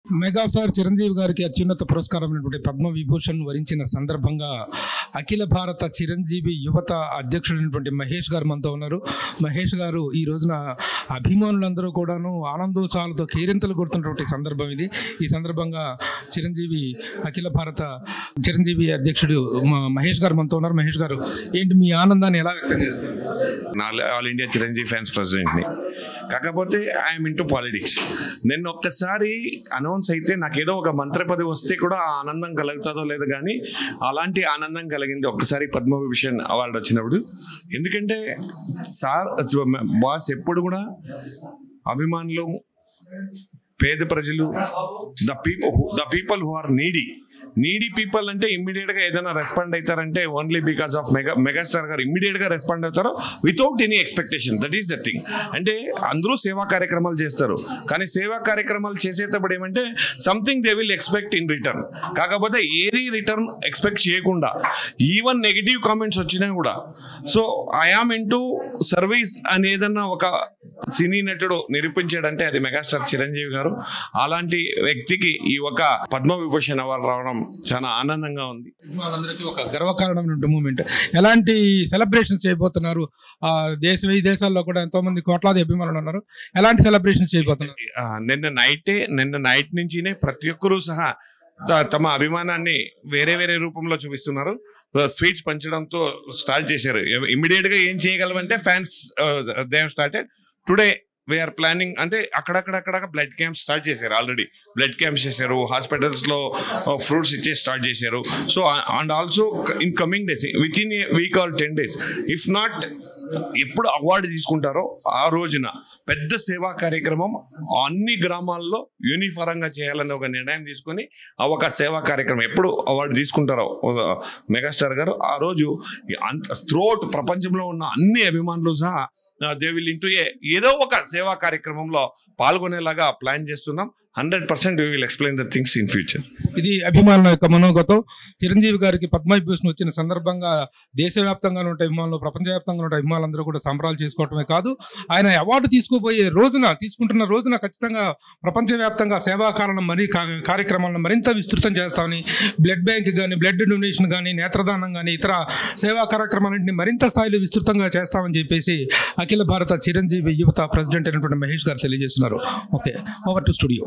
Megastar Chiranjeevi గారికి అత్యున్నత పురస్కారమైనటువంటి పద్మవిభూషణ్ వరించిన సందర్భంగా అఖిల భారత చిరంజీవి యువత అధ్యక్షుడైనటువంటి మహేష్ గారు మనతో ఉన్నారు. మహేష్ గారు ఈ రోజున అభిమానులందరూ కూడాను ఆనందోత్సాహాలతో కేరింతలు కొడుతున్నటువంటి సందర్భం ఇది. ఈ సందర్భంగా చిరంజీవి అఖిల భారత చిరంజీవి అధ్యక్షుడు మహేష్ గారు మనతో ఉన్నారు. మహేష్ గారు, ఏంటి మీ ఆనందాన్ని ఎలా వ్యక్తం చేస్తారు? ఆల్ ఇండియా చిరంజీవి ఫ్యాన్స్ ప్రెసిడెంట్ని. కాకపోతే ఐఎమ్ ఇంటూ పాలిటిక్స్. నేను ఒక్కసారి అనౌన్స్ అయితే నాకు ఏదో ఒక మంత్రి పదవి వస్తే కూడా ఆ ఆనందం కలుగుతుందో లేదో, కానీ అలాంటి ఆనందం కలిగింది ఒక్కసారి పద్మవిభూషణ్ అవార్డు వచ్చినప్పుడు. ఎందుకంటే బాస్ ఎప్పుడు కూడా అభిమానులు, పేద ప్రజలు, the people who are needy people అంటే ఇమ్మీడియట్గా ఏదైనా రెస్పాండ్ అవుతారంటే ఓన్లీ బికాస్ ఆఫ్ మెగాస్టార్ గారు ఇమ్మీడియట్గా రెస్పాండ్ అవుతారు without any expectation. That is the thing. అంటే అందరూ సేవా కార్యక్రమాలు చేస్తారు, కానీ సేవా కార్యక్రమాలు చేసేటప్పుడు ఏమంటే something they will expect in return. కాకపోతే ఏది రిటర్న్ ఎక్స్పెక్ట్ చేయకుండా ఈవెన్ నెగిటివ్ కామెంట్స్ వచ్చినా కూడా సో ఐఆమ్ ఇంటూ సర్వీస్ అని ఏదన్నా ఒక సినీ నటుడు నిరూపించాడంటే అది మెగాస్టార్ చిరంజీవి గారు. అలాంటి వ్యక్తికి ఈ ఒక పద్మవిభూషణ్ అవార్డు రావడం చాలా ఆనందంగా ఉంది. వాళ్ళందరికీ ఒక గర్వకారణమైన మూమెంట్. ఎలాంటి సెలబ్రేషన్స్ చేయబోతున్నారు? విదేశాల్లో కూడా ఎంతో మంది కోట్లాది అభిమానులు ఉన్నారు. ఎలాంటి సెలబ్రేషన్స్ చేయబోతున్నారు? నిన్న నైట్ నుంచినే ప్రతి ఒక్కరూ సహా తమ అభిమానాన్ని వేరే వేరే రూపంలో చూపిస్తున్నారు. స్వీట్స్ పంచడంతో స్టార్ట్ చేశారు. ఇమ్మీడియట్ గా ఏం చేయగలమంటే fans they have started today. We are planning అంటే అక్కడక్కడ బ్లడ్ క్యాంప్స్ స్టార్ట్ చేశారు. ఆల్రెడీ బ్లడ్ క్యాంప్స్ చేశారు, హాస్పిటల్స్ లో ఫ్రూట్స్ ఇచ్చే స్టార్ట్ చేశారు. So and also in coming days with in a week or 10 days if not ఎప్పుడు అవార్డు తీసుకుంటారో ఆ రోజున పెద్ద సేవా కార్యక్రమం అన్ని గ్రామాల్లో యూనిఫారంగా చేయాలని ఒక నిర్ణయం తీసుకొని ఆ ఒక సేవా కార్యక్రమం ఎప్పుడు అవార్డు తీసుకుంటారో మెగాస్టార్ గారు ఆ రోజు త్రూఅవుట్ ప్రపంచంలో ఉన్న అన్ని అభిమానులు సహా దే విల్ ఇంటూ ఏదో ఒక సేవా కార్యక్రమంలో పాల్గొనేలాగా ప్లాన్ చేస్తున్నాం. 100% we will explain the things in future. ఇది అభిమానుల యొక్క మనోగతం. చిరంజీవి గారికి పద్మవిభూషణ్ వచ్చిన సందర్భంగా దేశవ్యాప్తంగా ఉండే అభిమానులు, ప్రపంచవ్యాప్తంగా ఉండే అభిమానులందరూ కూడా సంబరాలు చేసుకోవటమే కాదు, ఆయన అవార్డు తీసుకుంటున్న రోజున ఖచ్చితంగా ప్రపంచవ్యాప్తంగా సేవాకాలం కార్యక్రమాలను మరింత విస్తృతం చేస్తామని, బ్లడ్ బ్యాంక్ కానీ, బ్లడ్ డొనేషన్ కానీ, నేత్రదానం కానీ, ఇతర సేవా కార్యక్రమాలన్నింటినీ మరింత స్థాయిలో విస్తృతంగా చేస్తామని చెప్పేసి అఖిల భారత చిరంజీవి యువత ప్రెసిడెంట్ అయినటువంటి మహేష్ గారు తెలియజేస్తున్నారు. Okay, over to studio.